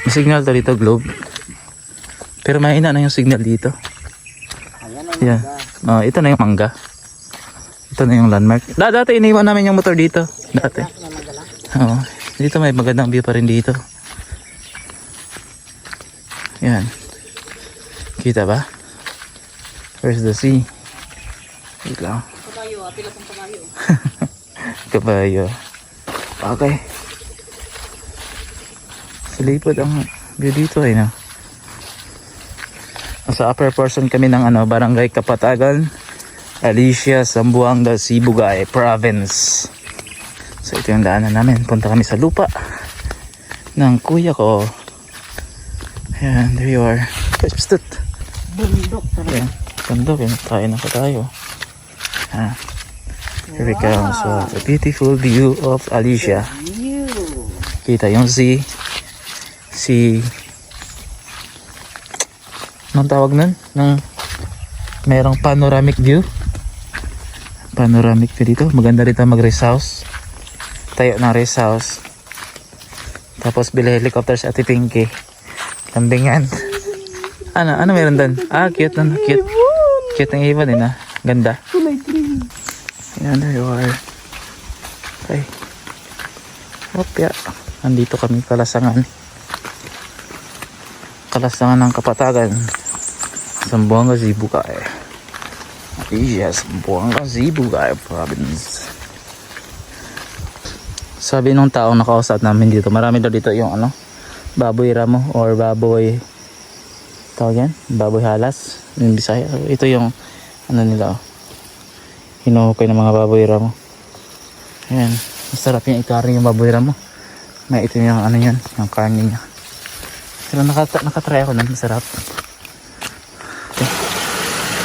May signal to dito, globe. Pero mahina na yung signal dito. Yan. Ito na yung mangga. Ito na yung landmark. Dati iniwan namin yung motor dito. Dati. Oo. Dito may magandang view pa rin dito. Yan. Kita ba? Where's the sea? Wait lang. Kabayo, apila pang kabayo. Kabayo. Okay. Salipod ang view dito ay na. Sa upper portion kami ng Barangay Kapatagan, Alicia, Zamboanga, Sibugay Province. So ito yung daanan namin. Punta kami sa lupa ng kuya ko. Ayan, there you are. Psst. Bundok talaga. Ayan, bundok. Tayo na pa tayo. Here we come. So, a beautiful view of Alicia. Kita yung sea. Anong tawag nun? Merong panoramic view. Panoramic view dito. Maganda rito mag-rest house. Tayo ng rest house. Tapos bila helicopter sa Ate Pinky. Lambingan. Ano meron doon? Cute na. Cute. Cute ng ibon din Ganda. Ayan, there you are. Okay. Opya. Andito kami Kalasangan. Kalasangan ng Kapatagan. Zamboanga, Sibugay. Yes, Zamboanga, Sibugay Province. Sabi nung taong nakausap namin dito, marami daw dito yung baboy ramo or baboy tawag yan? Baboy halas. Yung Bisaya. Ito yung nila hinuhukay ng mga baboy ramo. Ayan. Masarap yung ikaring yung baboy ramo. May ito yung yan, yung karne niya. Pero nakatry ako nun, masarap. Okay.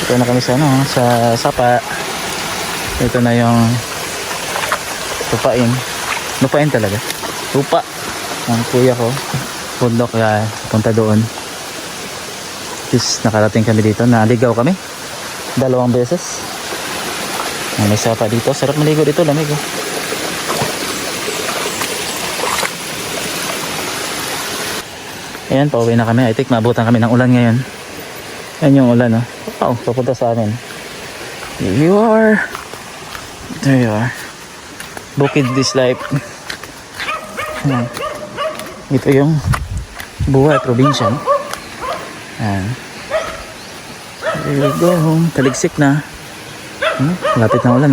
Ito na kami sa sapa. Ito na yung lupain talaga. Lupa ang kuya ko. Bundok kaya punta doon. Just nakarating kami dito. Naligaw kami 2 beses. May sapa dito. Sarap maligo dito. Lamig Ayan, pauwi na kami. I think maabutan kami ng ulan ngayon. Ayan yung ulan Wow, papunta sa amin. There you are. Bukid this life. Ito yung buhay probinsya. Ayan. There you go. Taligsik na. Malapit na ulan